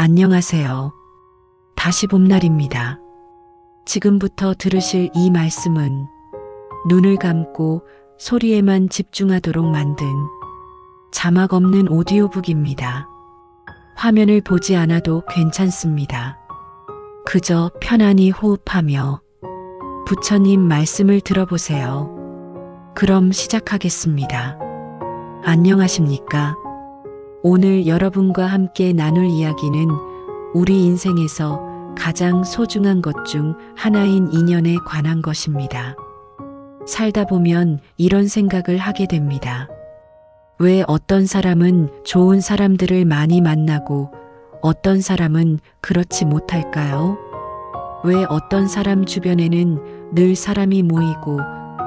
안녕하세요. 다시 봄날입니다. 지금부터 들으실 이 말씀은 눈을 감고 소리에만 집중하도록 만든 자막 없는 오디오북입니다. 화면을 보지 않아도 괜찮습니다. 그저 편안히 호흡하며 부처님 말씀을 들어보세요. 그럼 시작하겠습니다. 안녕하십니까? 오늘 여러분과 함께 나눌 이야기는 우리 인생에서 가장 소중한 것 중 하나인 인연에 관한 것입니다. 살다 보면 이런 생각을 하게 됩니다. 왜 어떤 사람은 좋은 사람들을 많이 만나고 어떤 사람은 그렇지 못할까요? 왜 어떤 사람 주변에는 늘 사람이 모이고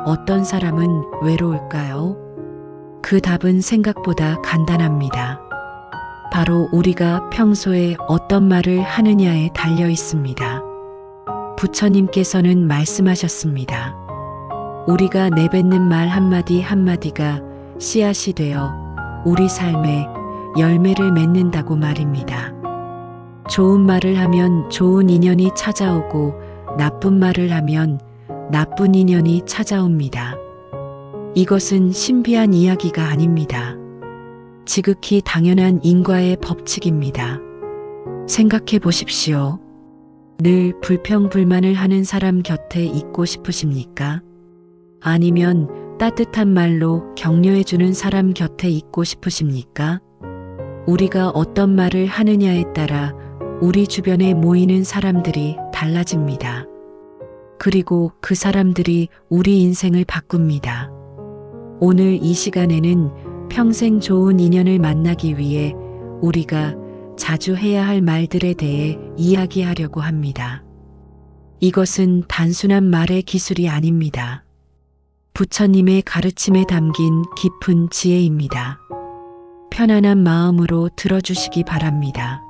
어떤 사람은 외로울까요? 그 답은 생각보다 간단합니다. 바로 우리가 평소에 어떤 말을 하느냐에 달려 있습니다. 부처님께서는 말씀하셨습니다. 우리가 내뱉는 말 한마디 한마디가 씨앗이 되어 우리 삶에 열매를 맺는다고 말입니다. 좋은 말을 하면 좋은 인연이 찾아오고 나쁜 말을 하면 나쁜 인연이 찾아옵니다. 이것은 신비한 이야기가 아닙니다. 지극히 당연한 인과의 법칙입니다. 생각해 보십시오. 늘 불평불만을 하는 사람 곁에 있고 싶으십니까? 아니면 따뜻한 말로 격려해주는 사람 곁에 있고 싶으십니까? 우리가 어떤 말을 하느냐에 따라 우리 주변에 모이는 사람들이 달라집니다. 그리고 그 사람들이 우리 인생을 바꿉니다. 오늘 이 시간에는 평생 좋은 인연을 만나기 위해 우리가 자주 해야 할 말들에 대해 이야기하려고 합니다. 이것은 단순한 말의 기술이 아닙니다. 부처님의 가르침에 담긴 깊은 지혜입니다. 편안한 마음으로 들어주시기 바랍니다.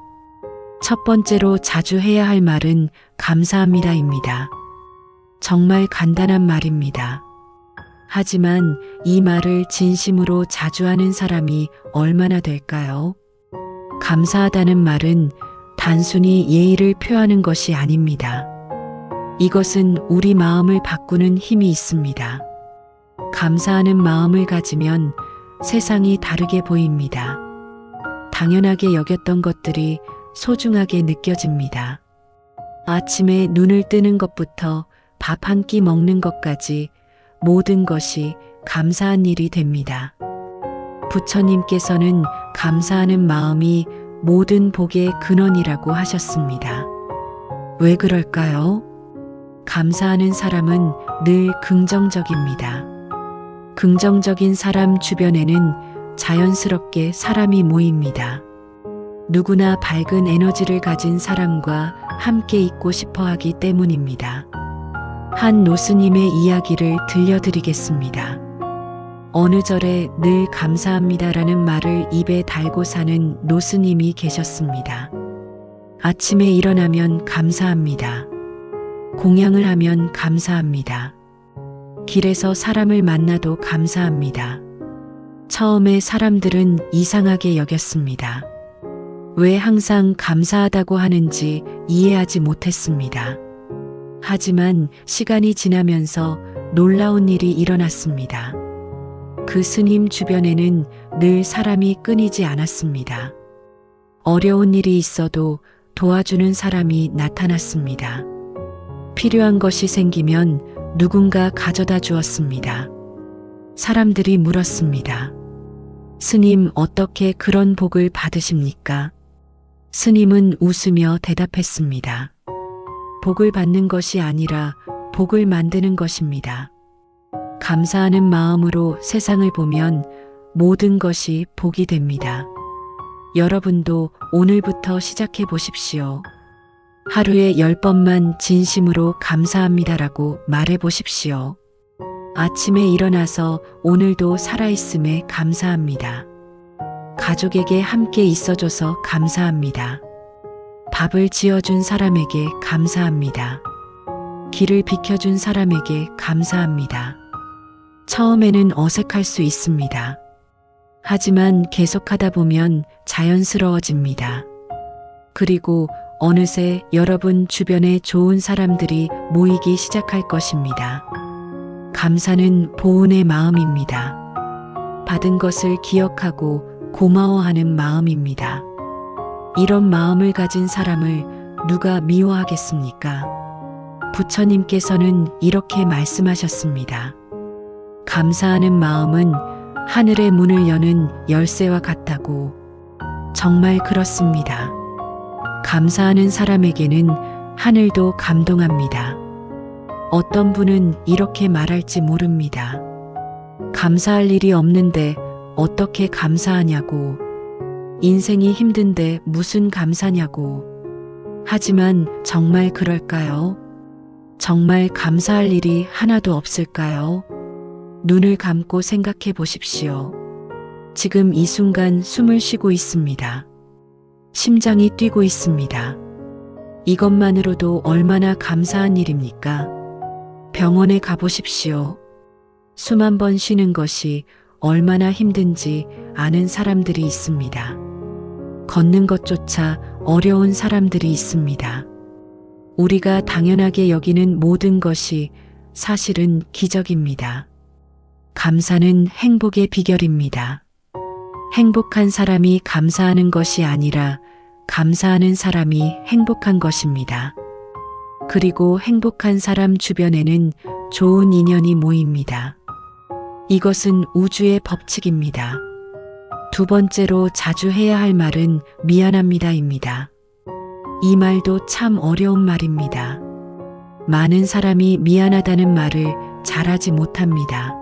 첫 번째로 자주 해야 할 말은 감사합니다입니다. 정말 간단한 말입니다. 하지만 이 말을 진심으로 자주 하는 사람이 얼마나 될까요? 감사하다는 말은 단순히 예의를 표하는 것이 아닙니다. 이것은 우리 마음을 바꾸는 힘이 있습니다. 감사하는 마음을 가지면 세상이 다르게 보입니다. 당연하게 여겼던 것들이 소중하게 느껴집니다. 아침에 눈을 뜨는 것부터 밥 한 끼 먹는 것까지 모든 것이 감사한 일이 됩니다. 부처님께서는 감사하는 마음이 모든 복의 근원이라고 하셨습니다. 왜 그럴까요? 감사하는 사람은 늘 긍정적입니다. 긍정적인 사람 주변에는 자연스럽게 사람이 모입니다. 누구나 밝은 에너지를 가진 사람과 함께 있고 싶어 하기 때문입니다. 한 노스님의 이야기를 들려드리겠습니다. 어느 절에 늘 감사합니다라는 말을 입에 달고 사는 노스님이 계셨습니다. 아침에 일어나면 감사합니다. 공양을 하면 감사합니다. 길에서 사람을 만나도 감사합니다. 처음에 사람들은 이상하게 여겼습니다. 왜 항상 감사하다고 하는지 이해하지 못했습니다. 하지만 시간이 지나면서 놀라운 일이 일어났습니다. 그 스님 주변에는 늘 사람이 끊이지 않았습니다. 어려운 일이 있어도 도와주는 사람이 나타났습니다. 필요한 것이 생기면 누군가 가져다 주었습니다. 사람들이 물었습니다. 스님, 어떻게 그런 복을 받으십니까? 스님은 웃으며 대답했습니다. 복을 받는 것이 아니라 복을 만드는 것입니다. 감사하는 마음으로 세상을 보면 모든 것이 복이 됩니다. 여러분도 오늘부터 시작해 보십시오. 하루에 10번만 진심으로 감사합니다라고 말해 보십시오. 아침에 일어나서 오늘도 살아있음에 감사합니다. 가족에게 함께 있어줘서 감사합니다. 밥을 지어준 사람에게 감사합니다. 길을 비켜준 사람에게 감사합니다. 처음에는 어색할 수 있습니다. 하지만 계속하다 보면 자연스러워집니다. 그리고 어느새 여러분 주변에 좋은 사람들이 모이기 시작할 것입니다. 감사는 보은의 마음입니다. 받은 것을 기억하고 고마워하는 마음입니다. 이런 마음을 가진 사람을 누가 미워하겠습니까? 부처님께서는 이렇게 말씀하셨습니다. 감사하는 마음은 하늘의 문을 여는 열쇠와 같다고. 정말 그렇습니다. 감사하는 사람에게는 하늘도 감동합니다. 어떤 분은 이렇게 말할지 모릅니다. 감사할 일이 없는데 어떻게 감사하냐고. 인생이 힘든데 무슨 감사냐고. 하지만 정말 그럴까요? 정말 감사할 일이 하나도 없을까요? 눈을 감고 생각해 보십시오. 지금 이 순간 숨을 쉬고 있습니다. 심장이 뛰고 있습니다. 이것만으로도 얼마나 감사한 일입니까? 병원에 가보십시오. 숨 한 번 쉬는 것이 얼마나 힘든지 아는 사람들이 있습니다. 걷는 것조차 어려운 사람들이 있습니다. 우리가 당연하게 여기는 모든 것이 사실은 기적입니다. 감사는 행복의 비결입니다. 행복한 사람이 감사하는 것이 아니라 감사하는 사람이 행복한 것입니다. 그리고 행복한 사람 주변에는 좋은 인연이 모입니다. 이것은 우주의 법칙입니다. 두 번째로 자주 해야 할 말은 미안합니다입니다. 이 말도 참 어려운 말입니다. 많은 사람이 미안하다는 말을 잘하지 못합니다.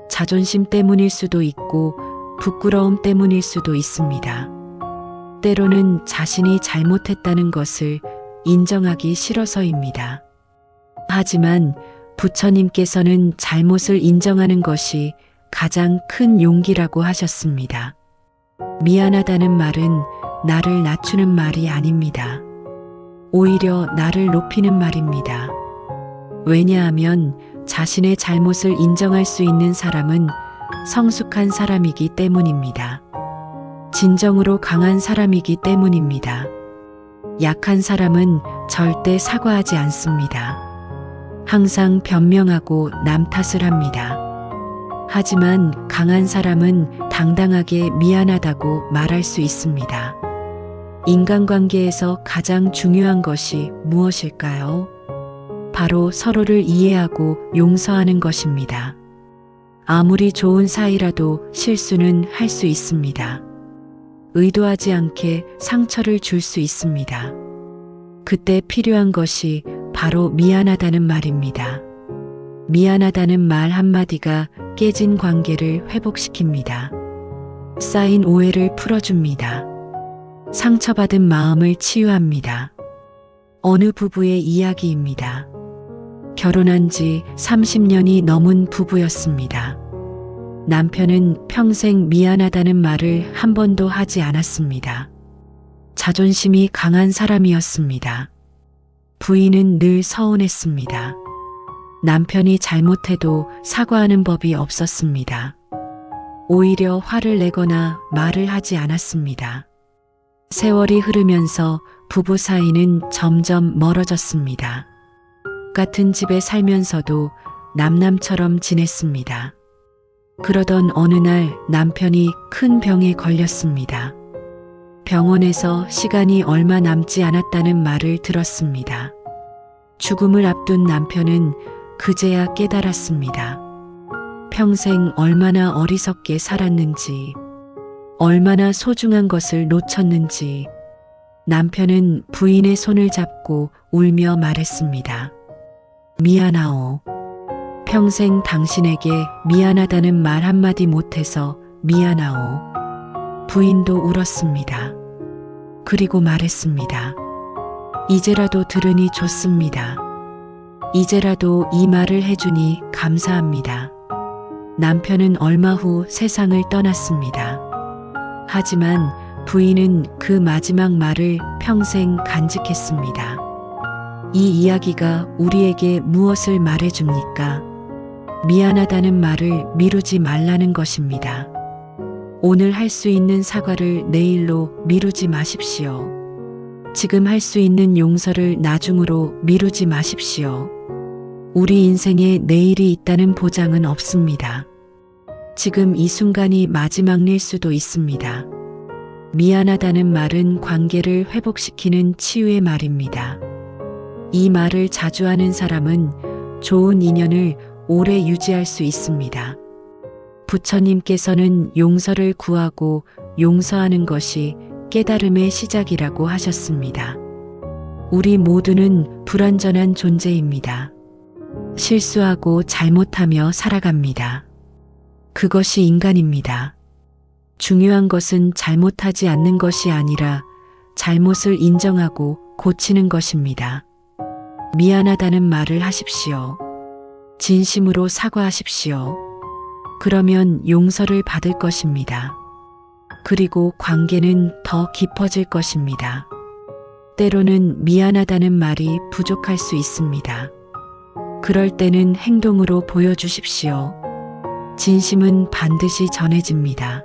자존심 때문일 수도 있고 부끄러움 때문일 수도 있습니다. 때로는 자신이 잘못했다는 것을 인정하기 싫어서입니다. 하지만 부처님께서는 잘못을 인정하는 것이 가장 큰 용기라고 하셨습니다. 미안하다는 말은 나를 낮추는 말이 아닙니다. 오히려 나를 높이는 말입니다. 왜냐하면 자신의 잘못을 인정할 수 있는 사람은 성숙한 사람이기 때문입니다. 진정으로 강한 사람이기 때문입니다. 약한 사람은 절대 사과하지 않습니다. 항상 변명하고 남 탓을 합니다. 하지만 강한 사람은 당당하게 미안하다고 말할 수 있습니다. 인간관계에서 가장 중요한 것이 무엇일까요? 바로 서로를 이해하고 용서하는 것입니다. 아무리 좋은 사이라도 실수는 할 수 있습니다. 의도하지 않게 상처를 줄 수 있습니다. 그때 필요한 것이 바로 미안하다는 말입니다. 미안하다는 말 한마디가 깨진 관계를 회복시킵니다. 쌓인 오해를 풀어줍니다. 상처받은 마음을 치유합니다. 어느 부부의 이야기입니다. 결혼한 지 30년이 넘은 부부였습니다. 남편은 평생 미안하다는 말을 한 번도 하지 않았습니다. 자존심이 강한 사람이었습니다. 부인은 늘 서운했습니다. 남편이 잘못해도 사과하는 법이 없었습니다. 오히려 화를 내거나 말을 하지 않았습니다. 세월이 흐르면서 부부 사이는 점점 멀어졌습니다. 같은 집에 살면서도 남남처럼 지냈습니다. 그러던 어느 날 남편이 큰 병에 걸렸습니다. 병원에서 시간이 얼마 남지 않았다는 말을 들었습니다. 죽음을 앞둔 남편은 그제야 깨달았습니다. 평생 얼마나 어리석게 살았는지, 얼마나 소중한 것을 놓쳤는지. 남편은 부인의 손을 잡고 울며 말했습니다. 미안하오. 평생 당신에게 미안하다는 말 한마디 못해서 미안하오. 부인도 울었습니다. 그리고 말했습니다. 이제라도 들으니 좋습니다. 이제라도 이 말을 해주니 감사합니다. 남편은 얼마 후 세상을 떠났습니다. 하지만 부인은 그 마지막 말을 평생 간직했습니다. 이 이야기가 우리에게 무엇을 말해줍니까? 미안하다는 말을 미루지 말라는 것입니다. 오늘 할 수 있는 사과를 내일로 미루지 마십시오. 지금 할 수 있는 용서를 나중으로 미루지 마십시오. 우리 인생에 내일이 있다는 보장은 없습니다. 지금 이 순간이 마지막일 수도 있습니다. 미안하다는 말은 관계를 회복시키는 치유의 말입니다. 이 말을 자주 하는 사람은 좋은 인연을 오래 유지할 수 있습니다. 부처님께서는 용서를 구하고 용서하는 것이 깨달음의 시작이라고 하셨습니다. 우리 모두는 불완전한 존재입니다. 실수하고 잘못하며 살아갑니다. 그것이 인간입니다. 중요한 것은 잘못하지 않는 것이 아니라 잘못을 인정하고 고치는 것입니다. 미안하다는 말을 하십시오. 진심으로 사과하십시오. 그러면 용서를 받을 것입니다. 그리고 관계는 더 깊어질 것입니다. 때로는 미안하다는 말이 부족할 수 있습니다. 그럴 때는 행동으로 보여주십시오. 진심은 반드시 전해집니다.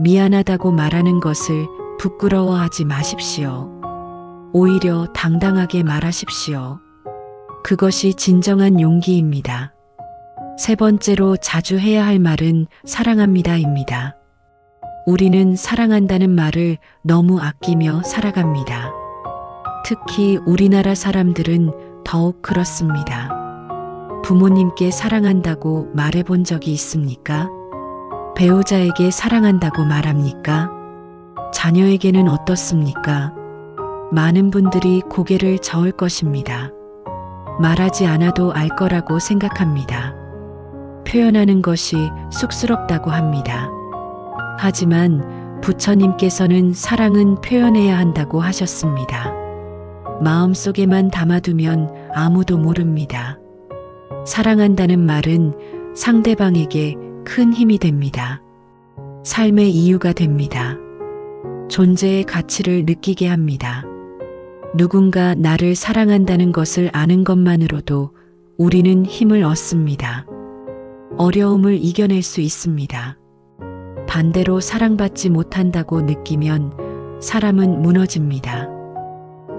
미안하다고 말하는 것을 부끄러워하지 마십시오. 오히려 당당하게 말하십시오. 그것이 진정한 용기입니다. 세 번째로 자주 해야 할 말은 사랑합니다입니다. 우리는 사랑한다는 말을 너무 아끼며 살아갑니다. 특히 우리나라 사람들은 더욱 그렇습니다. 부모님께 사랑한다고 말해본 적이 있습니까? 배우자에게 사랑한다고 말합니까? 자녀에게는 어떻습니까? 많은 분들이 고개를 저을 것입니다. 말하지 않아도 알 거라고 생각합니다. 표현하는 것이 쑥스럽다고 합니다. 하지만 부처님께서는 사랑은 표현해야 한다고 하셨습니다. 마음속에만 담아두면 아무도 모릅니다. 사랑한다는 말은 상대방에게 큰 힘이 됩니다. 삶의 이유가 됩니다. 존재의 가치를 느끼게 합니다. 누군가 나를 사랑한다는 것을 아는 것만으로도 우리는 힘을 얻습니다. 어려움을 이겨낼 수 있습니다. 반대로 사랑받지 못한다고 느끼면 사람은 무너집니다.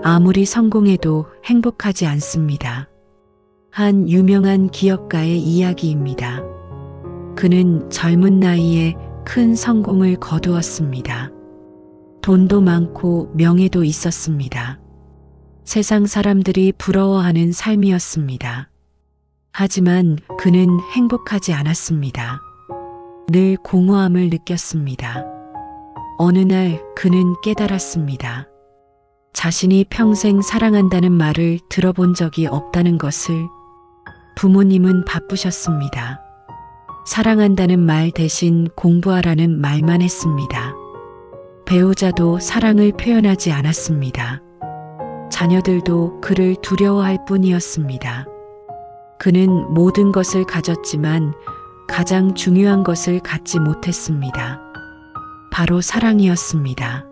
아무리 성공해도 행복하지 않습니다. 한 유명한 기업가의 이야기입니다. 그는 젊은 나이에 큰 성공을 거두었습니다. 돈도 많고 명예도 있었습니다. 세상 사람들이 부러워하는 삶이었습니다. 하지만 그는 행복하지 않았습니다. 늘 공허함을 느꼈습니다. 어느 날 그는 깨달았습니다. 자신이 평생 사랑한다는 말을 들어본 적이 없다는 것을. 부모님은 바쁘셨습니다. 사랑한다는 말 대신 공부하라는 말만 했습니다. 배우자도 사랑을 표현하지 않았습니다. 자녀들도 그를 두려워할 뿐이었습니다. 그는 모든 것을 가졌지만 가장 중요한 것을 갖지 못했습니다. 바로 사랑이었습니다.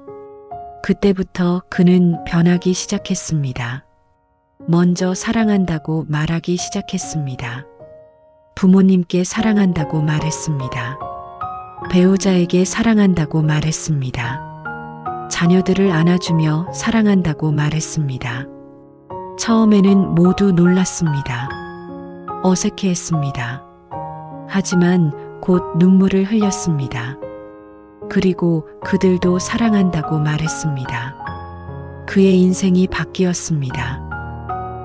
그때부터 그는 변하기 시작했습니다. 먼저 사랑한다고 말하기 시작했습니다. 부모님께 사랑한다고 말했습니다. 배우자에게 사랑한다고 말했습니다. 자녀들을 안아주며 사랑한다고 말했습니다. 처음에는 모두 놀랐습니다. 어색해했습니다. 하지만 곧 눈물을 흘렸습니다. 그리고 그들도 사랑한다고 말했습니다. 그의 인생이 바뀌었습니다.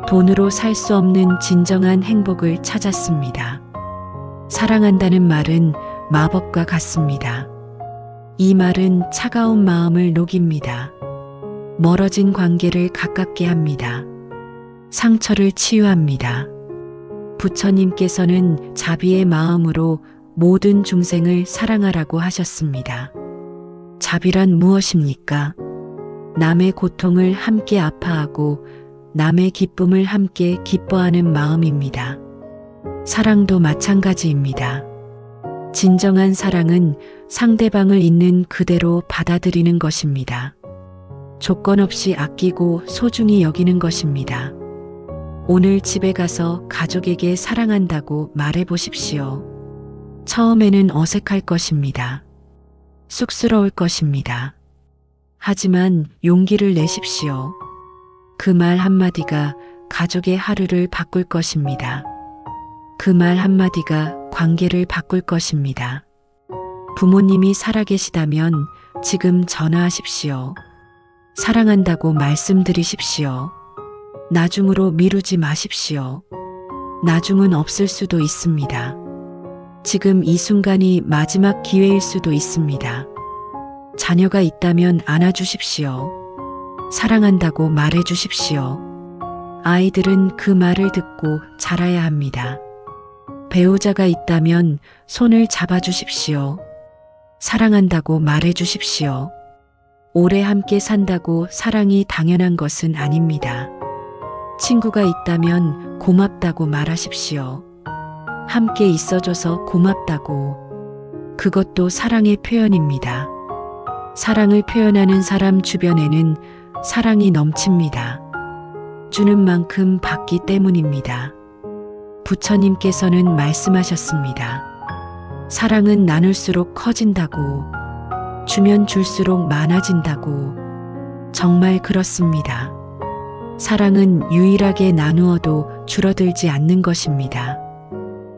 돈으로 살 수 없는 진정한 행복을 찾았습니다. 사랑한다는 말은 마법과 같습니다. 이 말은 차가운 마음을 녹입니다. 멀어진 관계를 가깝게 합니다. 상처를 치유합니다. 부처님께서는 자비의 마음으로 모든 중생을 사랑하라고 하셨습니다. 자비란 무엇입니까? 남의 고통을 함께 아파하고 남의 기쁨을 함께 기뻐하는 마음입니다. 사랑도 마찬가지입니다. 진정한 사랑은 상대방을 있는 그대로 받아들이는 것입니다. 조건 없이 아끼고 소중히 여기는 것입니다. 오늘 집에 가서 가족에게 사랑한다고 말해 보십시오. 처음에는 어색할 것입니다. 쑥스러울 것입니다. 하지만 용기를 내십시오. 그 말 한마디가 가족의 하루를 바꿀 것입니다. 그 말 한마디가 관계를 바꿀 것입니다. 부모님이 살아계시다면 지금 전화하십시오. 사랑한다고 말씀드리십시오. 나중으로 미루지 마십시오. 나중은 없을 수도 있습니다. 지금 이 순간이 마지막 기회일 수도 있습니다. 자녀가 있다면 안아주십시오. 사랑한다고 말해주십시오. 아이들은 그 말을 듣고 자라야 합니다. 배우자가 있다면 손을 잡아주십시오. 사랑한다고 말해주십시오. 오래 함께 산다고 사랑이 당연한 것은 아닙니다. 친구가 있다면 고맙다고 말하십시오. 함께 있어줘서 고맙다고. 그것도 사랑의 표현입니다. 사랑을 표현하는 사람 주변에는 사랑이 넘칩니다. 주는 만큼 받기 때문입니다. 부처님께서는 말씀하셨습니다. 사랑은 나눌수록 커진다고, 주면 줄수록 많아진다고. 정말 그렇습니다. 사랑은 유일하게 나누어도 줄어들지 않는 것입니다.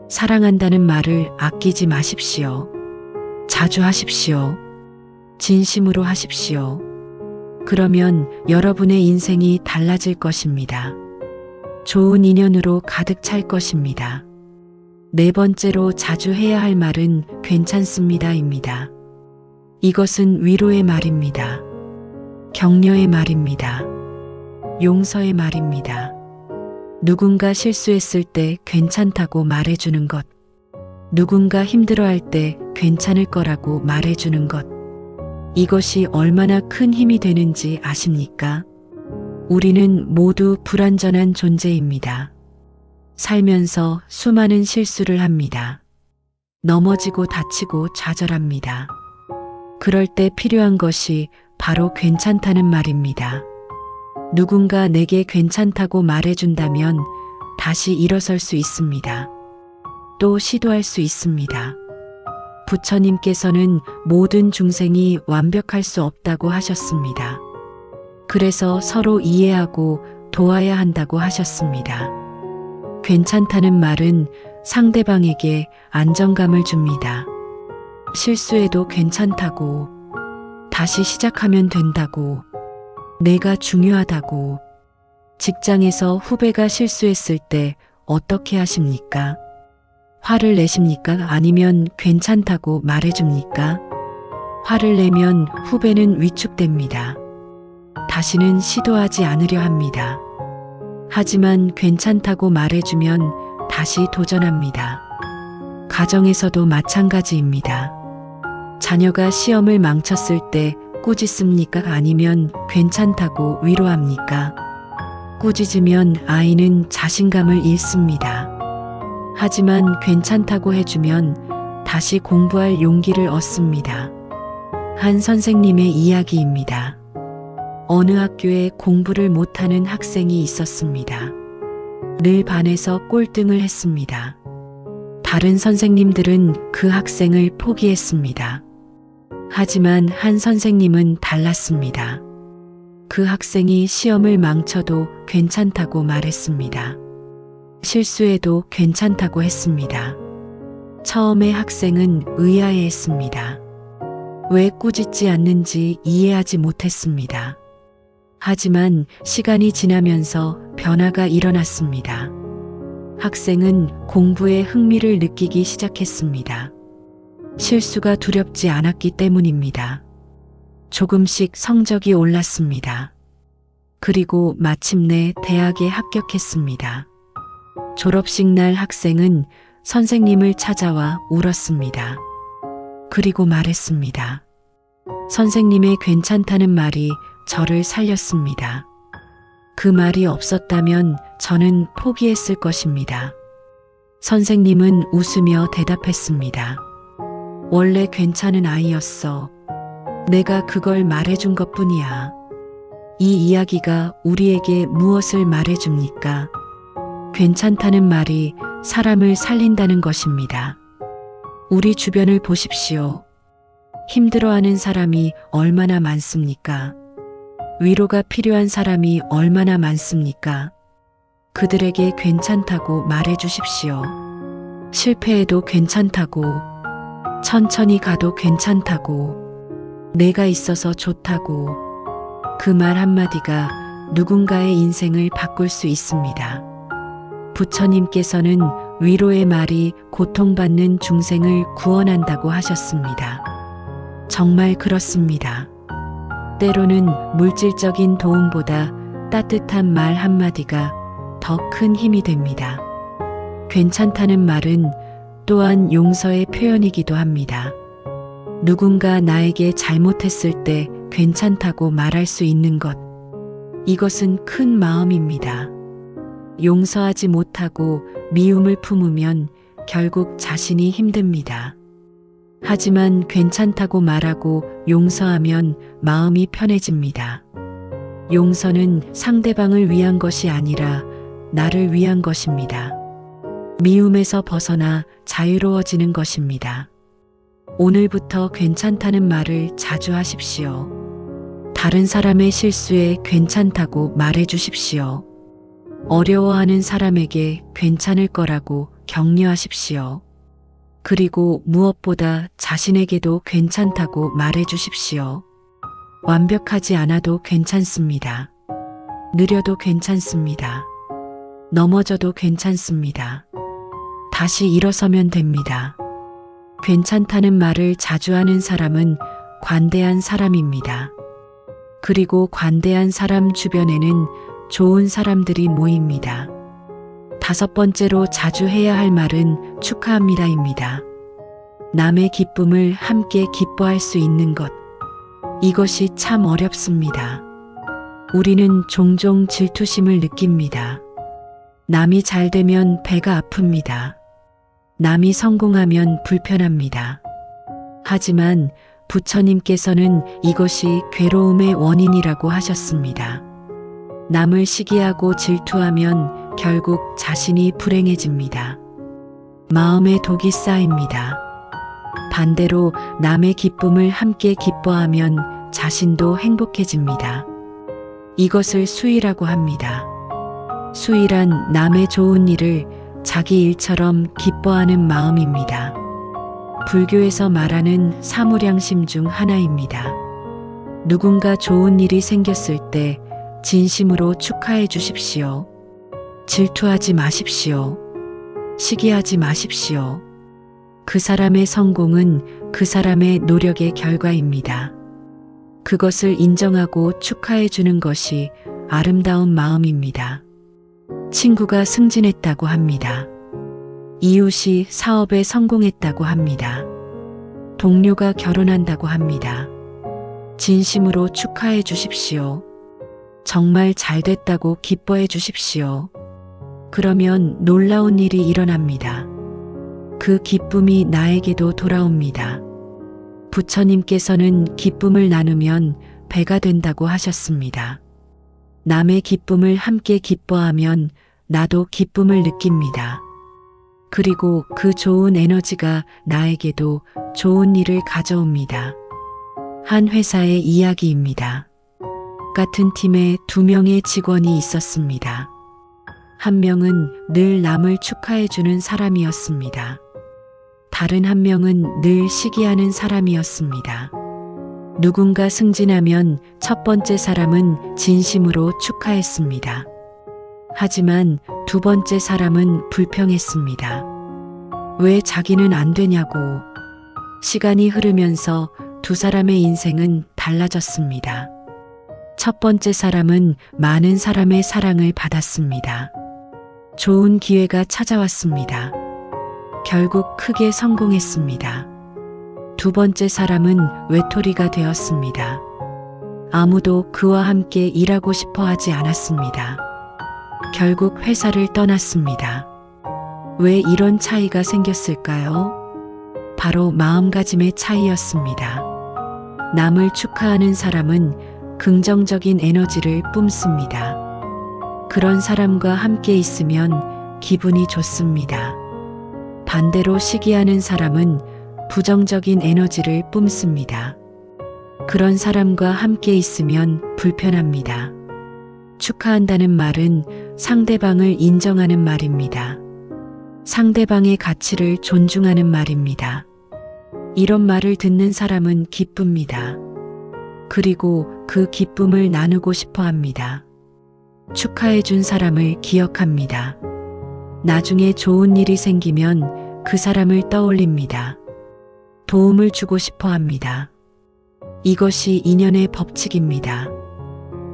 사랑한다는 말을 아끼지 마십시오. 자주 하십시오. 진심으로 하십시오. 그러면 여러분의 인생이 달라질 것입니다. 좋은 인연으로 가득 찰 것입니다. 네 번째로 자주 해야 할 말은 괜찮습니다입니다. 이것은 위로의 말입니다. 격려의 말입니다. 용서의 말입니다. 누군가 실수했을 때 괜찮다고 말해주는 것. 누군가 힘들어할 때 괜찮을 거라고 말해주는 것. 이것이 얼마나 큰 힘이 되는지 아십니까? 우리는 모두 불완전한 존재입니다. 살면서 수많은 실수를 합니다. 넘어지고 다치고 좌절합니다. 그럴 때 필요한 것이 바로 괜찮다는 말입니다. 누군가 내게 괜찮다고 말해준다면 다시 일어설 수 있습니다. 또 시도할 수 있습니다. 부처님께서는 모든 중생이 완벽할 수 없다고 하셨습니다. 그래서 서로 이해하고 도와야 한다고 하셨습니다. 괜찮다는 말은 상대방에게 안정감을 줍니다. 실수해도 괜찮다고, 다시 시작하면 된다고, 내가 중요하다고. 직장에서 후배가 실수했을 때 어떻게 하십니까? 화를 내십니까? 아니면 괜찮다고 말해줍니까? 화를 내면 후배는 위축됩니다. 다시는 시도하지 않으려 합니다. 하지만 괜찮다고 말해주면 다시 도전합니다. 가정에서도 마찬가지입니다. 자녀가 시험을 망쳤을 때 꾸짖습니까? 아니면 괜찮다고 위로합니까? 꾸짖으면 아이는 자신감을 잃습니다. 하지만 괜찮다고 해주면 다시 공부할 용기를 얻습니다. 한 선생님의 이야기입니다. 어느 학교에 공부를 못하는 학생이 있었습니다. 늘 반에서 꼴등을 했습니다. 다른 선생님들은 그 학생을 포기했습니다. 하지만 한 선생님은 달랐습니다. 그 학생이 시험을 망쳐도 괜찮다고 말했습니다. 실수해도 괜찮다고 했습니다. 처음에 학생은 의아해했습니다. 왜 꾸짖지 않는지 이해하지 못했습니다. 하지만 시간이 지나면서 변화가 일어났습니다. 학생은 공부에 흥미를 느끼기 시작했습니다. 실수가 두렵지 않았기 때문입니다. 조금씩 성적이 올랐습니다. 그리고 마침내 대학에 합격했습니다. 졸업식 날 학생은 선생님을 찾아와 울었습니다. 그리고 말했습니다. 선생님의 괜찮다는 말이 저를 살렸습니다. 그 말이 없었다면 저는 포기했을 것입니다. 선생님은 웃으며 대답했습니다. 원래 괜찮은 아이였어. 내가 그걸 말해준 것뿐이야. 이 이야기가 우리에게 무엇을 말해줍니까? 괜찮다는 말이 사람을 살린다는 것입니다. 우리 주변을 보십시오. 힘들어하는 사람이 얼마나 많습니까? 위로가 필요한 사람이 얼마나 많습니까? 그들에게 괜찮다고 말해 주십시오. 실패해도 괜찮다고, 천천히 가도 괜찮다고, 내가 있어서 좋다고. 그 말 한마디가 누군가의 인생을 바꿀 수 있습니다. 부처님께서는 위로의 말이 고통받는 중생을 구원한다고 하셨습니다. 정말 그렇습니다. 때로는 물질적인 도움보다 따뜻한 말 한마디가 더 큰 힘이 됩니다. 괜찮다는 말은 또한 용서의 표현이기도 합니다. 누군가 나에게 잘못했을 때 괜찮다고 말할 수 있는 것, 이것은 큰 마음입니다. 용서하지 못하고 미움을 품으면 결국 자신이 힘듭니다. 하지만 괜찮다고 말하고 용서하면 마음이 편해집니다. 용서는 상대방을 위한 것이 아니라 나를 위한 것입니다. 미움에서 벗어나 자유로워지는 것입니다. 오늘부터 괜찮다는 말을 자주 하십시오. 다른 사람의 실수에 괜찮다고 말해 주십시오. 어려워하는 사람에게 괜찮을 거라고 격려하십시오. 그리고 무엇보다 자신에게도 괜찮다고 말해 주십시오. 완벽하지 않아도 괜찮습니다. 느려도 괜찮습니다. 넘어져도 괜찮습니다. 다시 일어서면 됩니다. 괜찮다는 말을 자주 하는 사람은 관대한 사람입니다. 그리고 관대한 사람 주변에는 좋은 사람들이 모입니다. 5번째로 자주 해야 할 말은 축하합니다입니다. 남의 기쁨을 함께 기뻐할 수 있는 것, 이것이 참 어렵습니다. 우리는 종종 질투심을 느낍니다. 남이 잘 되면 배가 아픕니다. 남이 성공하면 불편합니다. 하지만 부처님께서는 이것이 괴로움의 원인이라고 하셨습니다. 남을 시기하고 질투하면 결국 자신이 불행해집니다. 마음에 독이 쌓입니다. 반대로 남의 기쁨을 함께 기뻐하면 자신도 행복해집니다. 이것을 수의라고 합니다. 수의란 남의 좋은 일을 자기 일처럼 기뻐하는 마음입니다. 불교에서 말하는 사무량심 중 하나입니다. 누군가 좋은 일이 생겼을 때 진심으로 축하해 주십시오. 질투하지 마십시오. 시기하지 마십시오. 그 사람의 성공은 그 사람의 노력의 결과입니다. 그것을 인정하고 축하해 주는 것이 아름다운 마음입니다. 친구가 승진했다고 합니다. 이웃이 사업에 성공했다고 합니다. 동료가 결혼한다고 합니다. 진심으로 축하해 주십시오. 정말 잘 됐다고 기뻐해 주십시오. 그러면 놀라운 일이 일어납니다. 그 기쁨이 나에게도 돌아옵니다. 부처님께서는 기쁨을 나누면 배가 된다고 하셨습니다. 남의 기쁨을 함께 기뻐하면 나도 기쁨을 느낍니다. 그리고 그 좋은 에너지가 나에게도 좋은 일을 가져옵니다. 한 회사의 이야기입니다. 같은 팀에 2명의 직원이 있었습니다. 한 명은 늘 남을 축하해주는 사람이었습니다. 다른 한 명은 늘 시기하는 사람이었습니다. 누군가 승진하면 첫 번째 사람은 진심으로 축하했습니다. 하지만 2번째 사람은 불평했습니다. 왜 자기는 안 되냐고. 시간이 흐르면서 두 사람의 인생은 달라졌습니다. 첫 번째 사람은 많은 사람의 사랑을 받았습니다. 좋은 기회가 찾아왔습니다. 결국 크게 성공했습니다. 2번째 사람은 외톨이가 되었습니다. 아무도 그와 함께 일하고 싶어 하지 않았습니다. 결국 회사를 떠났습니다. 왜 이런 차이가 생겼을까요? 바로 마음가짐의 차이였습니다. 남을 축하하는 사람은 긍정적인 에너지를 뿜습니다. 그런 사람과 함께 있으면 기분이 좋습니다. 반대로 시기하는 사람은 부정적인 에너지를 뿜습니다. 그런 사람과 함께 있으면 불편합니다. 축하한다는 말은 상대방을 인정하는 말입니다. 상대방의 가치를 존중하는 말입니다. 이런 말을 듣는 사람은 기쁩니다. 그리고 그 기쁨을 나누고 싶어 합니다. 축하해준 사람을 기억합니다. 나중에 좋은 일이 생기면 그 사람을 떠올립니다. 도움을 주고 싶어 합니다. 이것이 인연의 법칙입니다.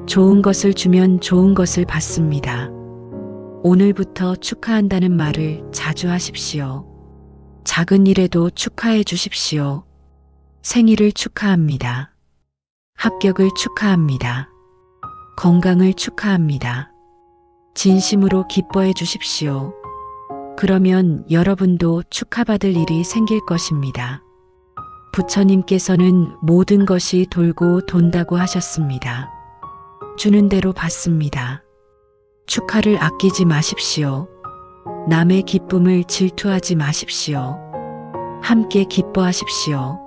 좋은 것을 주면 좋은 것을 받습니다. 오늘부터 축하한다는 말을 자주 하십시오. 작은 일에도 축하해 주십시오. 생일을 축하합니다. 합격을 축하합니다. 건강을 축하합니다. 진심으로 기뻐해 주십시오. 그러면 여러분도 축하받을 일이 생길 것입니다. 부처님께서는 모든 것이 돌고 돈다고 하셨습니다. 주는 대로 받습니다. 축하를 아끼지 마십시오. 남의 기쁨을 질투하지 마십시오. 함께 기뻐하십시오.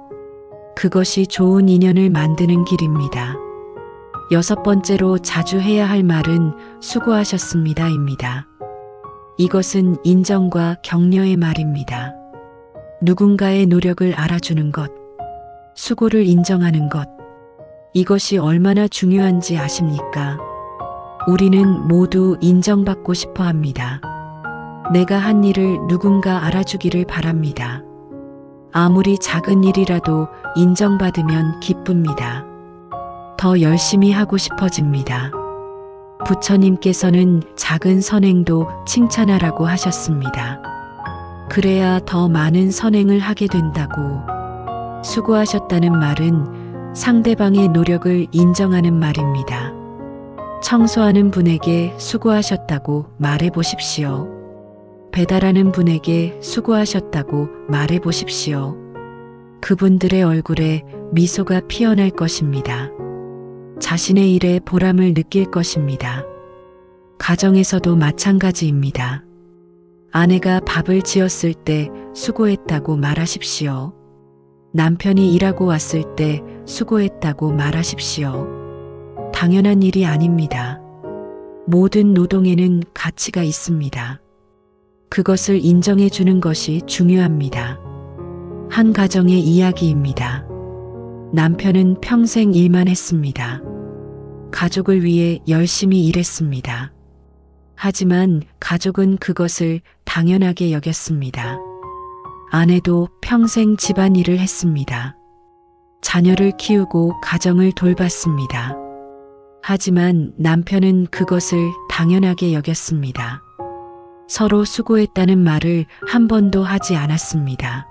그것이 좋은 인연을 만드는 길입니다. 6번째로 자주 해야 할 말은 수고하셨습니다입니다. 이것은 인정과 격려의 말입니다. 누군가의 노력을 알아주는 것, 수고를 인정하는 것, 이것이 얼마나 중요한지 아십니까? 우리는 모두 인정받고 싶어 합니다. 내가 한 일을 누군가 알아주기를 바랍니다. 아무리 작은 일이라도 인정받으면 기쁩니다. 더 열심히 하고 싶어집니다. 부처님께서는 작은 선행도 칭찬하라고 하셨습니다. 그래야 더 많은 선행을 하게 된다고. 수고하셨다는 말은 상대방의 노력을 인정하는 말입니다. 청소하는 분에게 수고하셨다고 말해 보십시오. 배달하는 분에게 수고하셨다고 말해 보십시오. 그분들의 얼굴에 미소가 피어날 것입니다. 자신의 일에 보람을 느낄 것입니다. 가정에서도 마찬가지입니다. 아내가 밥을 지었을 때 수고했다고 말하십시오. 남편이 일하고 왔을 때 수고했다고 말하십시오. 당연한 일이 아닙니다. 모든 노동에는 가치가 있습니다. 그것을 인정해 주는 것이 중요합니다. 한 가정의 이야기입니다. 남편은 평생 일만 했습니다. 가족을 위해 열심히 일했습니다. 하지만 가족은 그것을 당연하게 여겼습니다. 아내도 평생 집안일을 했습니다. 자녀를 키우고 가정을 돌봤습니다. 하지만 남편은 그것을 당연하게 여겼습니다. 서로 수고했다는 말을 한 번도 하지 않았습니다.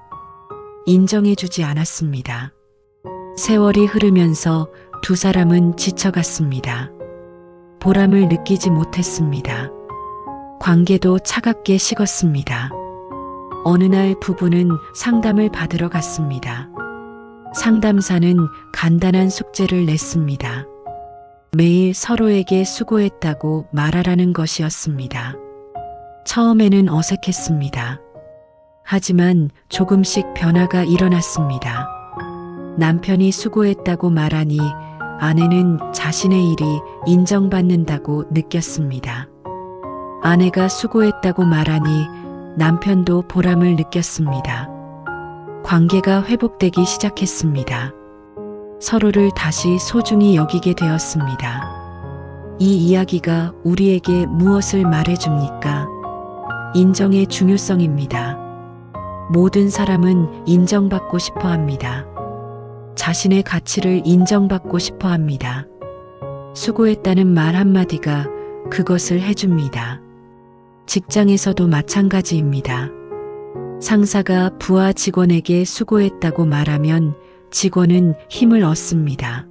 인정해주지 않았습니다. 세월이 흐르면서 두 사람은 지쳐갔습니다. 보람을 느끼지 못했습니다. 관계도 차갑게 식었습니다. 어느 날 부부는 상담을 받으러 갔습니다. 상담사는 간단한 숙제를 냈습니다. 매일 서로에게 수고했다고 말하라는 것이었습니다. 처음에는 어색했습니다. 하지만 조금씩 변화가 일어났습니다. 남편이 수고했다고 말하니 아내는 자신의 일이 인정받는다고 느꼈습니다. 아내가 수고했다고 말하니 남편도 보람을 느꼈습니다. 관계가 회복되기 시작했습니다. 서로를 다시 소중히 여기게 되었습니다. 이 이야기가 우리에게 무엇을 말해줍니까? 인정의 중요성입니다. 모든 사람은 인정받고 싶어 합니다. 자신의 가치를 인정받고 싶어 합니다. 수고했다는 말 한마디가 그것을 해줍니다. 직장에서도 마찬가지입니다. 상사가 부하 직원에게 수고했다고 말하면 직원은 힘을 얻습니다.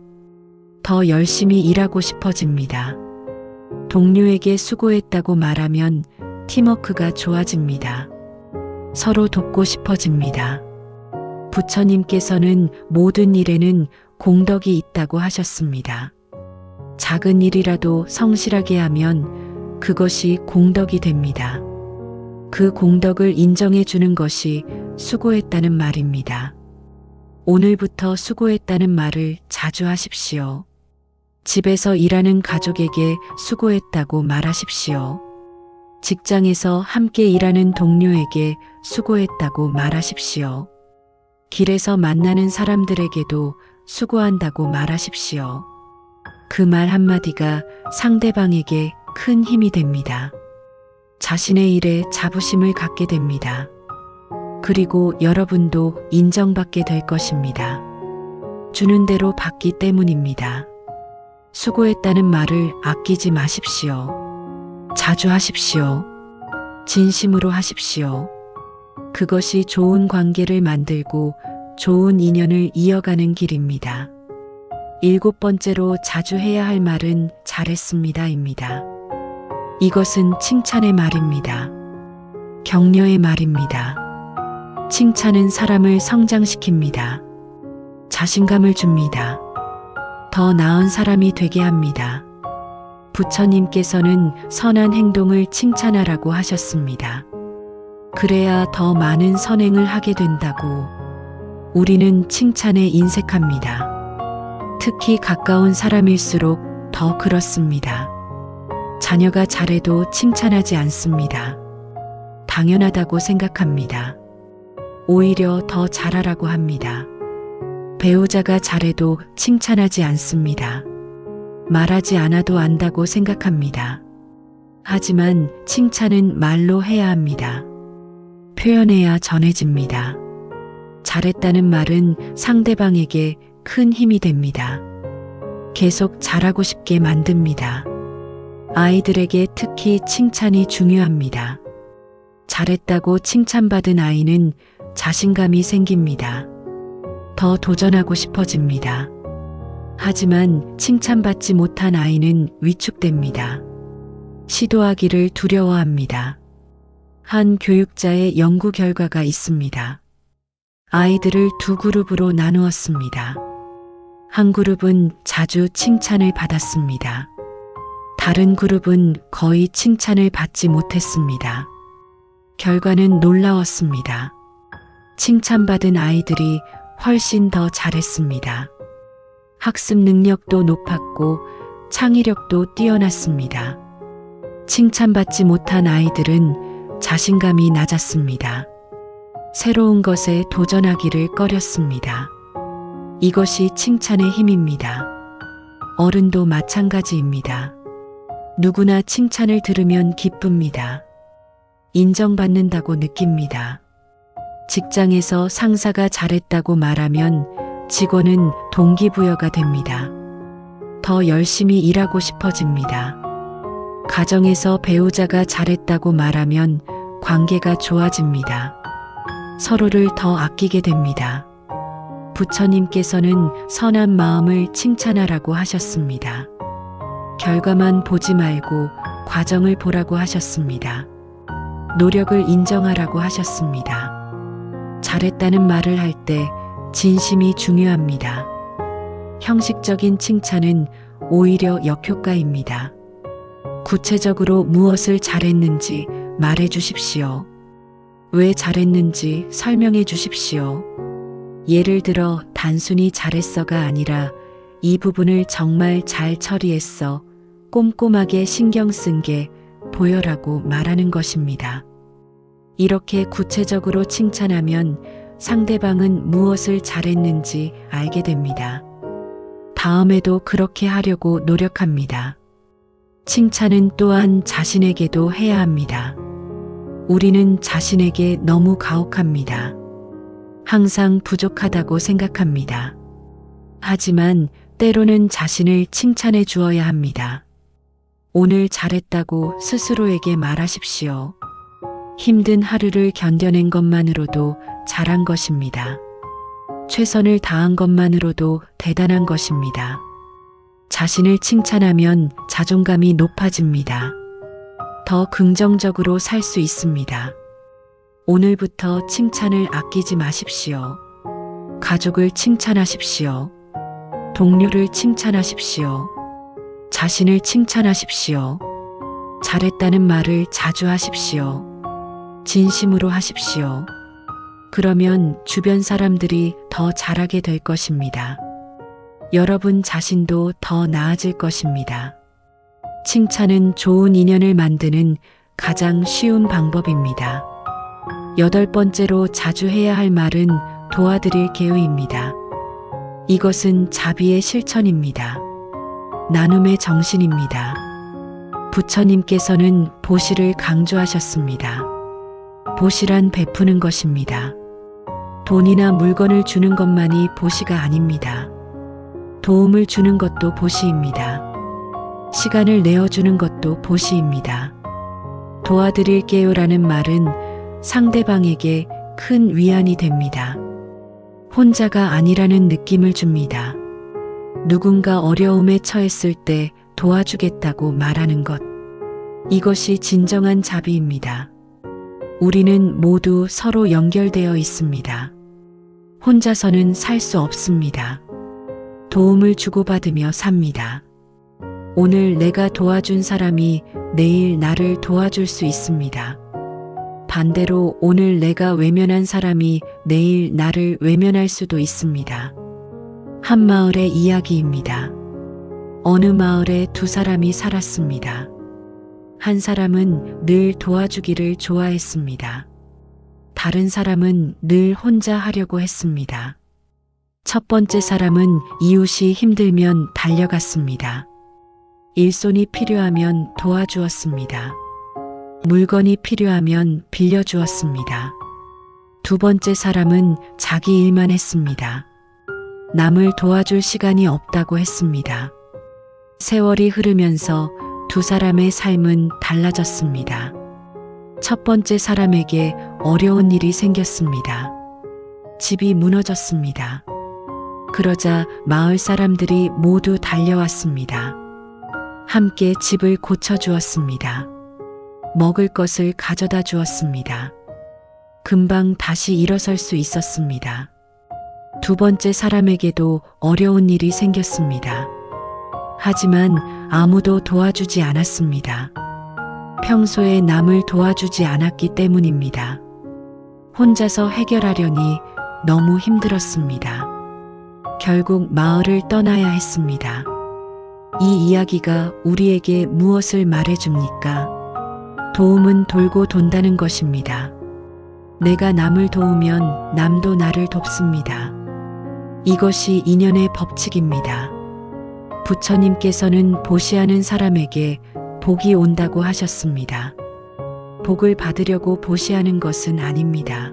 더 열심히 일하고 싶어집니다. 동료에게 수고했다고 말하면 팀워크가 좋아집니다. 서로 돕고 싶어집니다. 부처님께서는 모든 일에는 공덕이 있다고 하셨습니다. 작은 일이라도 성실하게 하면 그것이 공덕이 됩니다. 그 공덕을 인정해 주는 것이 수고했다는 말입니다. 오늘부터 수고했다는 말을 자주 하십시오. 집에서 일하는 가족에게 수고했다고 말하십시오. 직장에서 함께 일하는 동료에게 수고했다고 말하십시오. 길에서 만나는 사람들에게도 수고한다고 말하십시오. 그 말 한마디가 상대방에게 큰 힘이 됩니다. 자신의 일에 자부심을 갖게 됩니다. 그리고 여러분도 인정받게 될 것입니다. 주는 대로 받기 때문입니다. 수고했다는 말을 아끼지 마십시오. 자주 하십시오. 진심으로 하십시오. 그것이 좋은 관계를 만들고 좋은 인연을 이어가는 길입니다. 7번째로 자주 해야 할 말은 잘했습니다입니다. 이것은 칭찬의 말입니다. 격려의 말입니다. 칭찬은 사람을 성장시킵니다. 자신감을 줍니다. 더 나은 사람이 되게 합니다. 부처님께서는 선한 행동을 칭찬하라고 하셨습니다. 그래야 더 많은 선행을 하게 된다고 우리는 칭찬에 인색합니다. 특히 가까운 사람일수록 더 그렇습니다. 자녀가 잘해도 칭찬하지 않습니다. 당연하다고 생각합니다. 오히려 더 잘하라고 합니다. 배우자가 잘해도 칭찬하지 않습니다. 말하지 않아도 안다고 생각합니다. 하지만 칭찬은 말로 해야 합니다. 표현해야 전해집니다. 잘했다는 말은 상대방에게 큰 힘이 됩니다. 계속 잘하고 싶게 만듭니다. 아이들에게 특히 칭찬이 중요합니다. 잘했다고 칭찬받은 아이는 자신감이 생깁니다. 더 도전하고 싶어집니다. 하지만 칭찬받지 못한 아이는 위축됩니다. 시도하기를 두려워합니다. 한 교육자의 연구 결과가 있습니다. 아이들을 두 그룹으로 나누었습니다. 한 그룹은 자주 칭찬을 받았습니다. 다른 그룹은 거의 칭찬을 받지 못했습니다. 결과는 놀라웠습니다. 칭찬받은 아이들이 훨씬 더 잘했습니다. 학습 능력도 높았고 창의력도 뛰어났습니다. 칭찬받지 못한 아이들은 자신감이 낮았습니다. 새로운 것에 도전하기를 꺼렸습니다. 이것이 칭찬의 힘입니다. 어른도 마찬가지입니다. 누구나 칭찬을 들으면 기쁩니다. 인정받는다고 느낍니다. 직장에서 상사가 잘했다고 말하면 직원은 동기부여가 됩니다. 더 열심히 일하고 싶어집니다. 가정에서 배우자가 잘했다고 말하면 관계가 좋아집니다. 서로를 더 아끼게 됩니다. 부처님께서는 선한 마음을 칭찬하라고 하셨습니다. 결과만 보지 말고 과정을 보라고 하셨습니다. 노력을 인정하라고 하셨습니다. 잘했다는 말을 할 때 진심이 중요합니다. 형식적인 칭찬은 오히려 역효과입니다. 구체적으로 무엇을 잘했는지 말해 주십시오. 왜 잘했는지 설명해 주십시오. 예를 들어 단순히 잘했어가 아니라 이 부분을 정말 잘 처리했어. 꼼꼼하게 신경 쓴 게 보여라고 말하는 것입니다. 이렇게 구체적으로 칭찬하면 상대방은 무엇을 잘했는지 알게 됩니다. 다음에도 그렇게 하려고 노력합니다. 칭찬은 또한 자신에게도 해야 합니다. 우리는 자신에게 너무 가혹합니다. 항상 부족하다고 생각합니다. 하지만 때로는 자신을 칭찬해 주어야 합니다. 오늘 잘했다고 스스로에게 말하십시오. 힘든 하루를 견뎌낸 것만으로도 잘한 것입니다. 최선을 다한 것만으로도 대단한 것입니다. 자신을 칭찬하면 자존감이 높아집니다. 더 긍정적으로 살 수 있습니다. 오늘부터 칭찬을 아끼지 마십시오. 가족을 칭찬하십시오. 동료를 칭찬하십시오. 자신을 칭찬하십시오. 잘했다는 말을 자주 하십시오. 진심으로 하십시오. 그러면 주변 사람들이 더 잘하게 될 것입니다. 여러분 자신도 더 나아질 것입니다. 칭찬은 좋은 인연을 만드는 가장 쉬운 방법입니다. 8번째로 자주 해야 할 말은 도와드릴게요입니다. 이것은 자비의 실천입니다. 나눔의 정신입니다. 부처님께서는 보시를 강조하셨습니다. 보시란 베푸는 것입니다. 돈이나 물건을 주는 것만이 보시가 아닙니다. 도움을 주는 것도 보시입니다. 시간을 내어주는 것도 보시입니다. 도와드릴게요라는 말은 상대방에게 큰 위안이 됩니다. 혼자가 아니라는 느낌을 줍니다. 누군가 어려움에 처했을 때 도와주겠다고 말하는 것. 이것이 진정한 자비입니다. 우리는 모두 서로 연결되어 있습니다. 혼자서는 살 수 없습니다. 도움을 주고받으며 삽니다. 오늘 내가 도와준 사람이 내일 나를 도와줄 수 있습니다. 반대로 오늘 내가 외면한 사람이 내일 나를 외면할 수도 있습니다. 한 마을의 이야기입니다. 어느 마을에 두 사람이 살았습니다. 한 사람은 늘 도와주기를 좋아했습니다. 다른 사람은 늘 혼자 하려고 했습니다. 첫 번째 사람은 이웃이 힘들면 달려갔습니다. 일손이 필요하면 도와주었습니다. 물건이 필요하면 빌려주었습니다. 두 번째 사람은 자기 일만 했습니다. 남을 도와줄 시간이 없다고 했습니다. 세월이 흐르면서 두 사람의 삶은 달라졌습니다. 첫 번째 사람에게 어려운 일이 생겼습니다. 집이 무너졌습니다. 그러자 마을 사람들이 모두 달려왔습니다. 함께 집을 고쳐주었습니다. 먹을 것을 가져다 주었습니다. 금방 다시 일어설 수 있었습니다. 두 번째 사람에게도 어려운 일이 생겼습니다. 하지만 아무도 도와주지 않았습니다. 평소에 남을 도와주지 않았기 때문입니다. 혼자서 해결하려니 너무 힘들었습니다. 결국 마을을 떠나야 했습니다. 이 이야기가 우리에게 무엇을 말해줍니까? 도움은 돌고 돈다는 것입니다. 내가 남을 도우면 남도 나를 돕습니다. 이것이 인연의 법칙입니다. 부처님께서는 보시하는 사람에게 복이 온다고 하셨습니다. 복을 받으려고 보시하는 것은 아닙니다.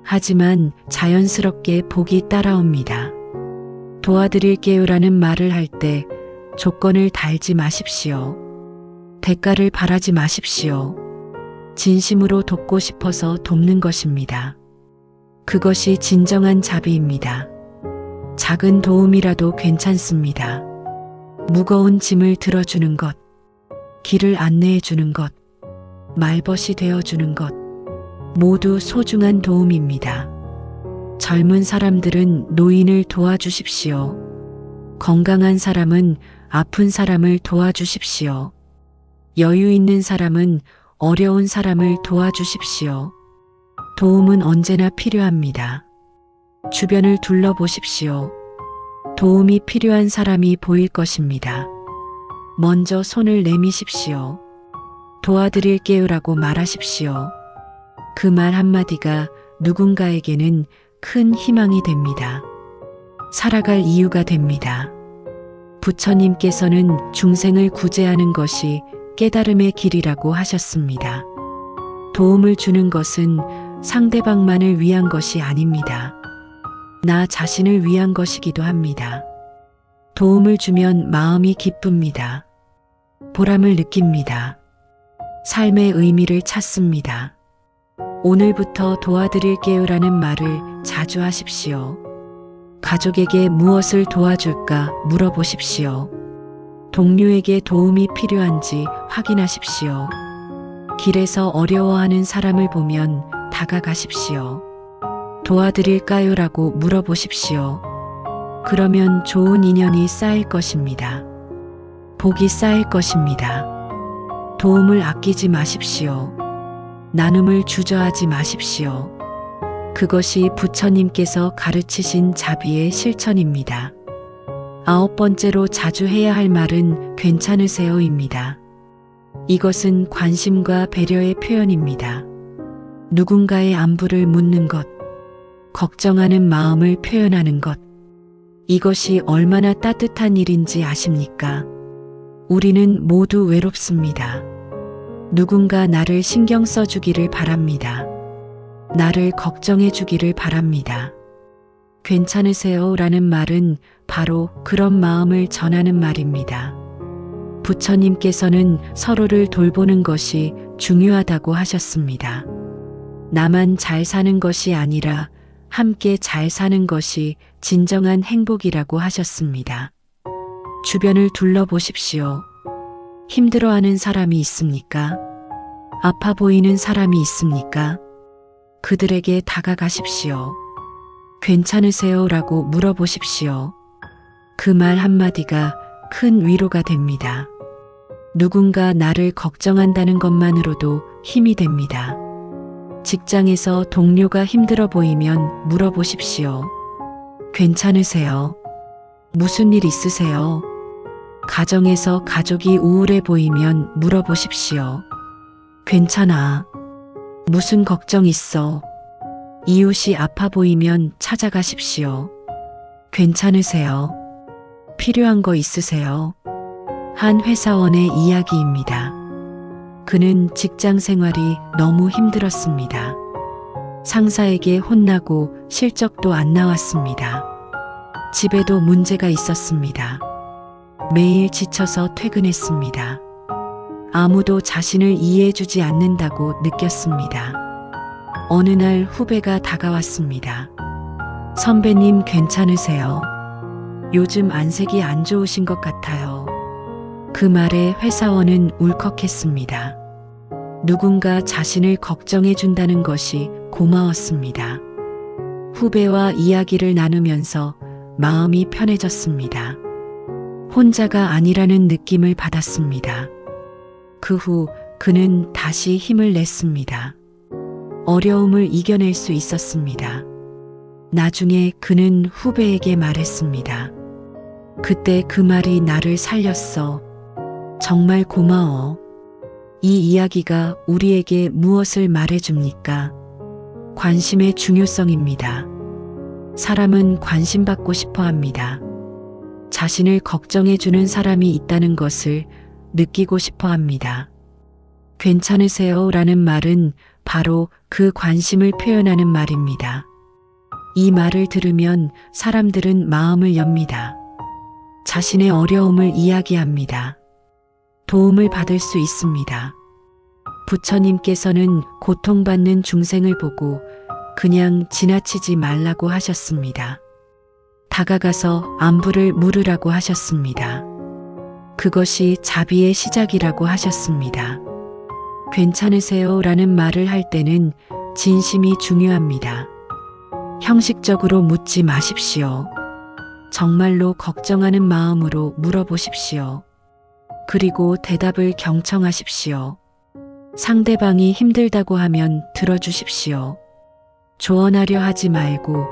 하지만 자연스럽게 복이 따라옵니다. 도와드릴게요라는 말을 할 때 조건을 달지 마십시오. 대가를 바라지 마십시오. 진심으로 돕고 싶어서 돕는 것입니다. 그것이 진정한 자비입니다. 작은 도움이라도 괜찮습니다. 무거운 짐을 들어주는 것, 길을 안내해 주는 것, 말벗이 되어주는 것, 모두 소중한 도움입니다. 젊은 사람들은 노인을 도와주십시오. 건강한 사람은 아픈 사람을 도와주십시오. 여유 있는 사람은 어려운 사람을 도와주십시오. 도움은 언제나 필요합니다. 주변을 둘러보십시오. 도움이 필요한 사람이 보일 것입니다. 먼저 손을 내미십시오. 도와드릴게요라고 말하십시오. 그 말 한마디가 누군가에게는 큰 희망이 됩니다. 살아갈 이유가 됩니다. 부처님께서는 중생을 구제하는 것이 깨달음의 길이라고 하셨습니다. 도움을 주는 것은 상대방만을 위한 것이 아닙니다. 나 자신을 위한 것이기도 합니다. 도움을 주면 마음이 기쁩니다. 보람을 느낍니다. 삶의 의미를 찾습니다. 오늘부터 도와드릴게요라는 말을 자주 하십시오. 가족에게 무엇을 도와줄까 물어보십시오. 동료에게 도움이 필요한지 확인하십시오. 길에서 어려워하는 사람을 보면 다가가십시오. 도와드릴까요라고 물어보십시오. 그러면 좋은 인연이 쌓일 것입니다. 복이 쌓일 것입니다. 도움을 아끼지 마십시오. 나눔을 주저하지 마십시오. 그것이 부처님께서 가르치신 자비의 실천입니다. 9번째로 자주 해야 할 말은 괜찮으세요입니다. 이것은 관심과 배려의 표현입니다. 누군가의 안부를 묻는 것, 걱정하는 마음을 표현하는 것, 이것이 얼마나 따뜻한 일인지 아십니까? 우리는 모두 외롭습니다. 누군가 나를 신경 써주기를 바랍니다. 나를 걱정해 주기를 바랍니다. 괜찮으세요? 라는 말은 바로 그런 마음을 전하는 말입니다. 부처님께서는 서로를 돌보는 것이 중요하다고 하셨습니다. 나만 잘 사는 것이 아니라 함께 잘 사는 것이 진정한 행복이라고 하셨습니다. 주변을 둘러보십시오. 힘들어하는 사람이 있습니까? 아파 보이는 사람이 있습니까? 그들에게 다가가십시오. 괜찮으세요? 라고 물어보십시오. 그 말 한마디가 큰 위로가 됩니다. 누군가 나를 걱정한다는 것만으로도 힘이 됩니다. 직장에서 동료가 힘들어 보이면 물어보십시오. 괜찮으세요? 무슨 일 있으세요? 가정에서 가족이 우울해 보이면 물어보십시오. 괜찮아. 무슨 걱정 있어? 이웃이 아파 보이면 찾아가십시오. 괜찮으세요? 필요한 거 있으세요? 한 회사원의 이야기입니다. 그는 직장 생활이 너무 힘들었습니다. 상사에게 혼나고 실적도 안 나왔습니다. 집에도 문제가 있었습니다. 매일 지쳐서 퇴근했습니다. 아무도 자신을 이해해주지 않는다고 느꼈습니다. 어느 날 후배가 다가왔습니다. 선배님 괜찮으세요? 요즘 안색이 안 좋으신 것 같아요. 그 말에 회사원은 울컥했습니다. 누군가 자신을 걱정해 준다는 것이 고마웠습니다. 후배와 이야기를 나누면서 마음이 편해졌습니다. 혼자가 아니라는 느낌을 받았습니다. 그 후 그는 다시 힘을 냈습니다. 어려움을 이겨낼 수 있었습니다. 나중에 그는 후배에게 말했습니다. 그때 그 말이 나를 살렸어. 정말 고마워. 이 이야기가 우리에게 무엇을 말해줍니까? 관심의 중요성입니다. 사람은 관심받고 싶어 합니다. 자신을 걱정해주는 사람이 있다는 것을 느끼고 싶어 합니다. 괜찮으세요? 라는 말은 바로 그 관심을 표현하는 말입니다. 이 말을 들으면 사람들은 마음을 엽니다. 자신의 어려움을 이야기합니다. 도움을 받을 수 있습니다. 부처님께서는 고통받는 중생을 보고 그냥 지나치지 말라고 하셨습니다. 다가가서 안부를 물으라고 하셨습니다. 그것이 자비의 시작이라고 하셨습니다. 괜찮으세요? 라는 말을 할 때는 진심이 중요합니다. 형식적으로 묻지 마십시오. 정말로 걱정하는 마음으로 물어보십시오. 그리고 대답을 경청하십시오. 상대방이 힘들다고 하면 들어주십시오. 조언하려 하지 말고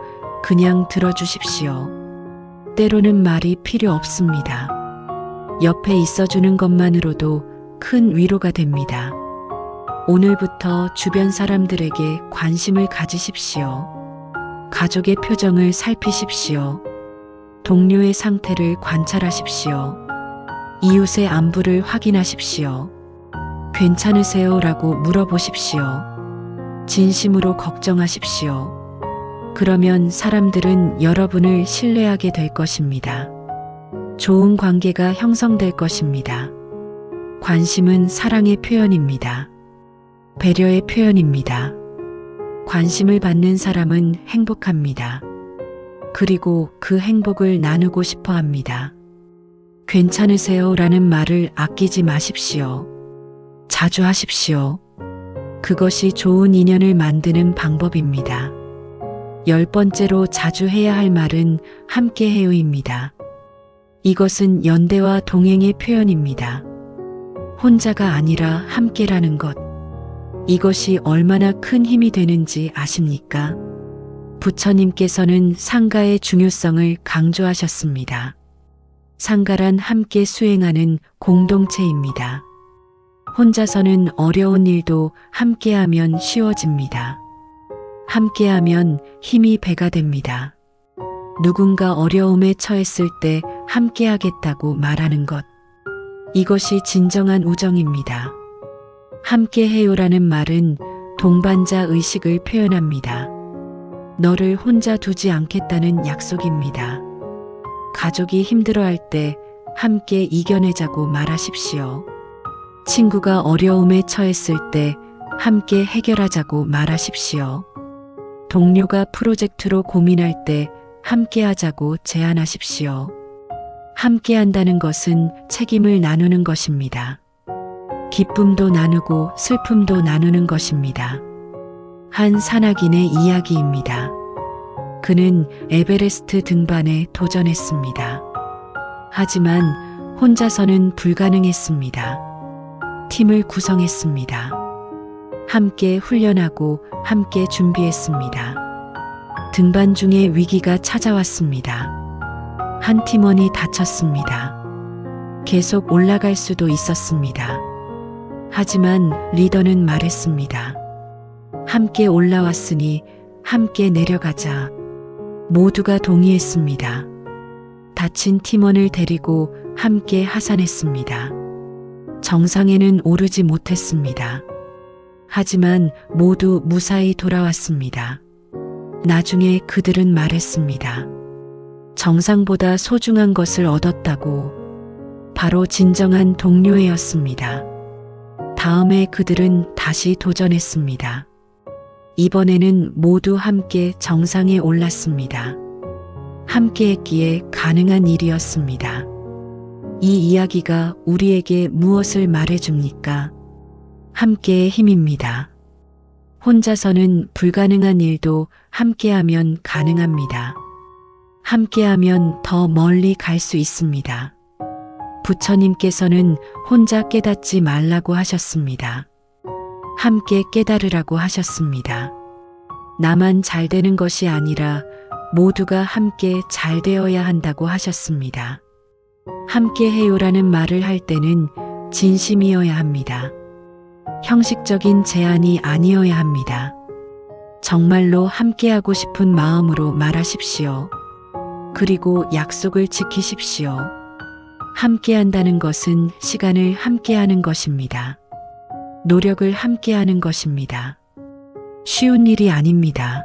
그냥 들어주십시오. 때로는 말이 필요 없습니다. 옆에 있어주는 것만으로도 큰 위로가 됩니다. 오늘부터 주변 사람들에게 관심을 가지십시오. 가족의 표정을 살피십시오. 동료의 상태를 관찰하십시오. 이웃의 안부를 확인하십시오. 괜찮으세요? 라고 물어보십시오. 진심으로 걱정하십시오. 그러면 사람들은 여러분을 신뢰하게 될 것입니다. 좋은 관계가 형성될 것입니다. 관심은 사랑의 표현입니다. 배려의 표현입니다. 관심을 받는 사람은 행복합니다. 그리고 그 행복을 나누고 싶어 합니다. 괜찮으세요? 라는 말을 아끼지 마십시오. 자주 하십시오. 그것이 좋은 인연을 만드는 방법입니다. 10번째로 자주 해야 할 말은 함께해요입니다. 이것은 연대와 동행의 표현입니다. 혼자가 아니라 함께라는 것. 이것이 얼마나 큰 힘이 되는지 아십니까? 부처님께서는 상가의 중요성을 강조하셨습니다. 상가란 함께 수행하는 공동체입니다. 혼자서는 어려운 일도 함께하면 쉬워집니다. 함께하면 힘이 배가 됩니다. 누군가 어려움에 처했을 때 함께하겠다고 말하는 것. 이것이 진정한 우정입니다. 함께해요라는 말은 동반자 의식을 표현합니다. 너를 혼자 두지 않겠다는 약속입니다. 가족이 힘들어할 때 함께 이겨내자고 말하십시오. 친구가 어려움에 처했을 때 함께 해결하자고 말하십시오. 동료가 프로젝트로 고민할 때 함께 하자고 제안하십시오. 함께 한다는 것은 책임을 나누는 것입니다. 기쁨도 나누고 슬픔도 나누는 것입니다. 한 산악인의 이야기입니다. 그는 에베레스트 등반에 도전했습니다. 하지만 혼자서는 불가능했습니다. 팀을 구성했습니다. 함께 훈련하고 함께 준비했습니다. 등반 중에 위기가 찾아왔습니다. 한 팀원이 다쳤습니다. 계속 올라갈 수도 있었습니다. 하지만 리더는 말했습니다. 함께 올라왔으니 함께 내려가자. 모두가 동의했습니다. 다친 팀원을 데리고 함께 하산했습니다. 정상에는 오르지 못했습니다. 하지만 모두 무사히 돌아왔습니다. 나중에 그들은 말했습니다. 정상보다 소중한 것을 얻었다고. 바로 진정한 동료애였습니다. 다음에 그들은 다시 도전했습니다. 이번에는 모두 함께 정상에 올랐습니다. 함께 했기에 가능한 일이었습니다. 이 이야기가 우리에게 무엇을 말해줍니까? 함께의 힘입니다. 혼자서는 불가능한 일도 함께하면 가능합니다. 함께하면 더 멀리 갈 수 있습니다. 부처님께서는 혼자 깨닫지 말라고 하셨습니다. 함께 깨달으라고 하셨습니다. 나만 잘 되는 것이 아니라 모두가 함께 잘 되어야 한다고 하셨습니다. 함께 해요라는 말을 할 때는 진심이어야 합니다. 형식적인 제안이 아니어야 합니다. 정말로 함께하고 싶은 마음으로 말하십시오. 그리고 약속을 지키십시오. 함께한다는 것은 시간을 함께하는 것입니다. 노력을 함께하는 것입니다. 쉬운 일이 아닙니다.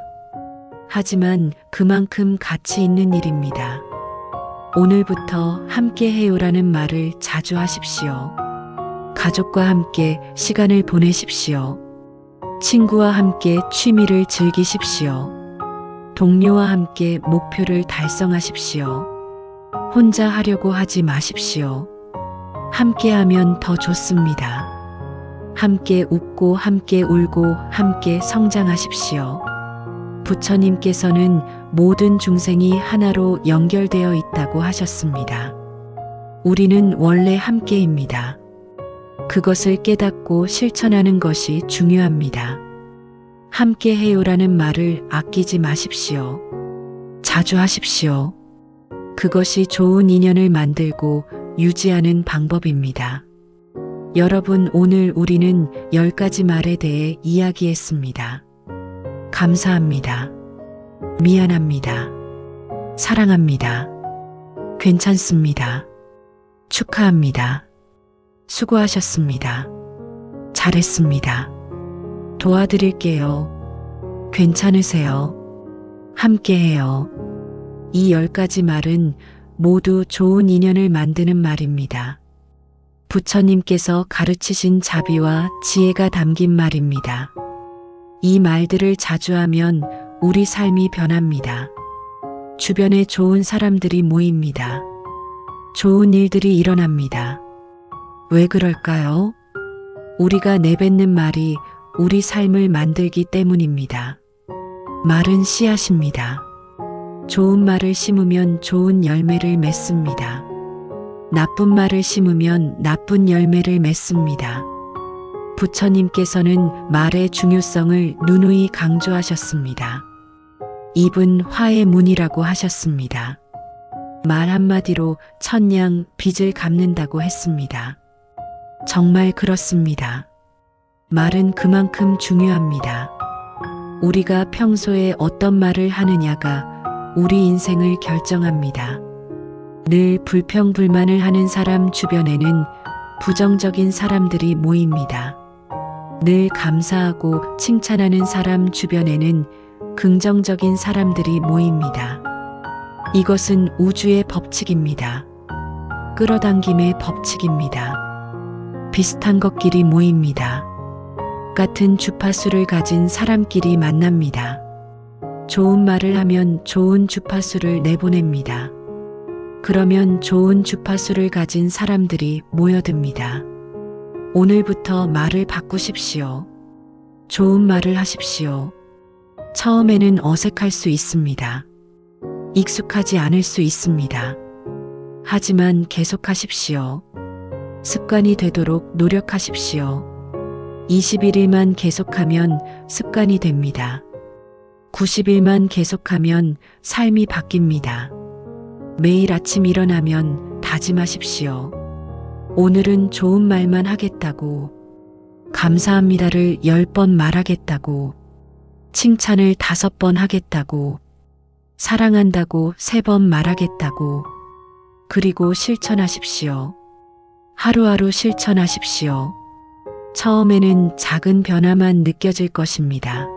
하지만 그만큼 가치 있는 일입니다. 오늘부터 함께해요라는 말을 자주 하십시오. 가족과 함께 시간을 보내십시오. 친구와 함께 취미를 즐기십시오. 동료와 함께 목표를 달성하십시오. 혼자 하려고 하지 마십시오. 함께하면 더 좋습니다. 함께 웃고 함께 울고 함께 성장하십시오. 부처님께서는 모든 중생이 하나로 연결되어 있다고 하셨습니다. 우리는 원래 함께입니다. 그것을 깨닫고 실천하는 것이 중요합니다. 함께해요라는 말을 아끼지 마십시오. 자주 하십시오. 그것이 좋은 인연을 만들고 유지하는 방법입니다. 여러분, 오늘 우리는 10가지 말에 대해 이야기했습니다. 감사합니다. 미안합니다. 사랑합니다. 괜찮습니다. 축하합니다. 수고하셨습니다. 잘했습니다. 도와드릴게요. 괜찮으세요. 함께해요. 이 10가지 말은 모두 좋은 인연을 만드는 말입니다. 부처님께서 가르치신 자비와 지혜가 담긴 말입니다. 이 말들을 자주 하면 우리 삶이 변합니다. 주변에 좋은 사람들이 모입니다. 좋은 일들이 일어납니다. 왜 그럴까요? 우리가 내뱉는 말이 우리 삶을 만들기 때문입니다. 말은 씨앗입니다. 좋은 말을 심으면 좋은 열매를 맺습니다. 나쁜 말을 심으면 나쁜 열매를 맺습니다. 부처님께서는 말의 중요성을 누누이 강조하셨습니다. 입은 화의 문이라고 하셨습니다. 말 한마디로 천냥 빚을 갚는다고 했습니다. 정말 그렇습니다. 말은 그만큼 중요합니다. 우리가 평소에 어떤 말을 하느냐가 우리 인생을 결정합니다. 늘 불평불만을 하는 사람 주변에는 부정적인 사람들이 모입니다. 늘 감사하고 칭찬하는 사람 주변에는 긍정적인 사람들이 모입니다. 이것은 우주의 법칙입니다. 끌어당김의 법칙입니다. 비슷한 것끼리 모입니다. 같은 주파수를 가진 사람끼리 만납니다. 좋은 말을 하면 좋은 주파수를 내보냅니다. 그러면 좋은 주파수를 가진 사람들이 모여듭니다. 오늘부터 말을 바꾸십시오. 좋은 말을 하십시오. 처음에는 어색할 수 있습니다. 익숙하지 않을 수 있습니다. 하지만 계속하십시오. 습관이 되도록 노력하십시오. 21일만 계속하면 습관이 됩니다. 90일만 계속하면 삶이 바뀝니다. 매일 아침 일어나면 다짐하십시오. 오늘은 좋은 말만 하겠다고, 감사합니다를 10번 말하겠다고, 칭찬을 5번 하겠다고, 사랑한다고 3번 말하겠다고, 그리고 실천하십시오. 하루하루 실천하십시오. 처음에는 작은 변화만 느껴질 것입니다.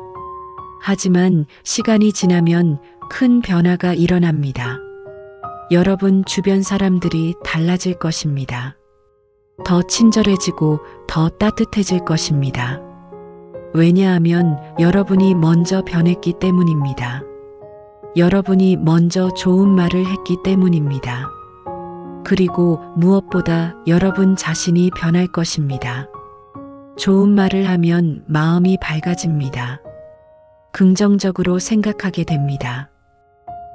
하지만 시간이 지나면 큰 변화가 일어납니다. 여러분 주변 사람들이 달라질 것입니다. 더 친절해지고 더 따뜻해질 것입니다. 왜냐하면 여러분이 먼저 변했기 때문입니다. 여러분이 먼저 좋은 말을 했기 때문입니다. 그리고 무엇보다 여러분 자신이 변할 것입니다. 좋은 말을 하면 마음이 밝아집니다. 긍정적으로 생각하게 됩니다.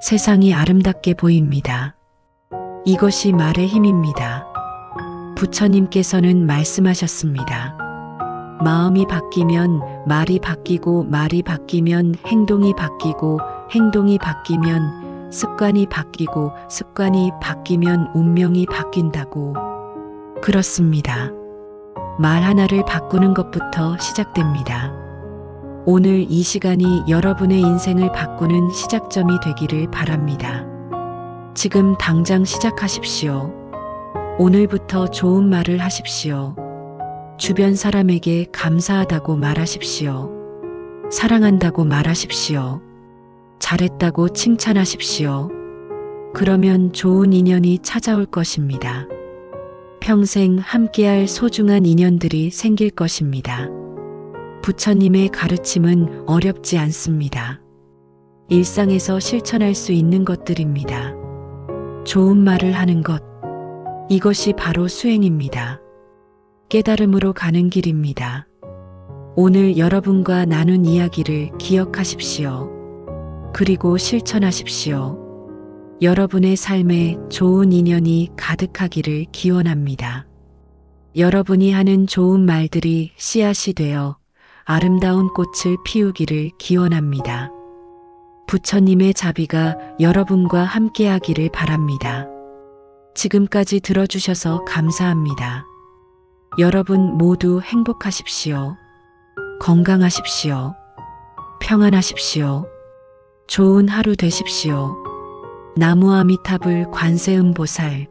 세상이 아름답게 보입니다. 이것이 말의 힘입니다. 부처님께서는 말씀하셨습니다. 마음이 바뀌면 말이 바뀌고 말이 바뀌면 행동이 바뀌고 행동이 바뀌면 습관이 바뀌고 습관이 바뀌면 운명이 바뀐다고. 그렇습니다. 말 하나를 바꾸는 것부터 시작됩니다. 오늘 이 시간이 여러분의 인생을 바꾸는 시작점이 되기를 바랍니다. 지금 당장 시작하십시오. 오늘부터 좋은 말을 하십시오. 주변 사람에게 감사하다고 말하십시오. 사랑한다고 말하십시오. 잘했다고 칭찬하십시오. 그러면 좋은 인연이 찾아올 것입니다. 평생 함께할 소중한 인연들이 생길 것입니다. 부처님의 가르침은 어렵지 않습니다. 일상에서 실천할 수 있는 것들입니다. 좋은 말을 하는 것, 이것이 바로 수행입니다. 깨달음으로 가는 길입니다. 오늘 여러분과 나눈 이야기를 기억하십시오. 그리고 실천하십시오. 여러분의 삶에 좋은 인연이 가득하기를 기원합니다. 여러분이 하는 좋은 말들이 씨앗이 되어 아름다운 꽃을 피우기를 기원합니다. 부처님의 자비가 여러분과 함께하기를 바랍니다. 지금까지 들어주셔서 감사합니다. 여러분 모두 행복하십시오. 건강하십시오. 평안하십시오. 좋은 하루 되십시오. 나무 아미타불 관세음보살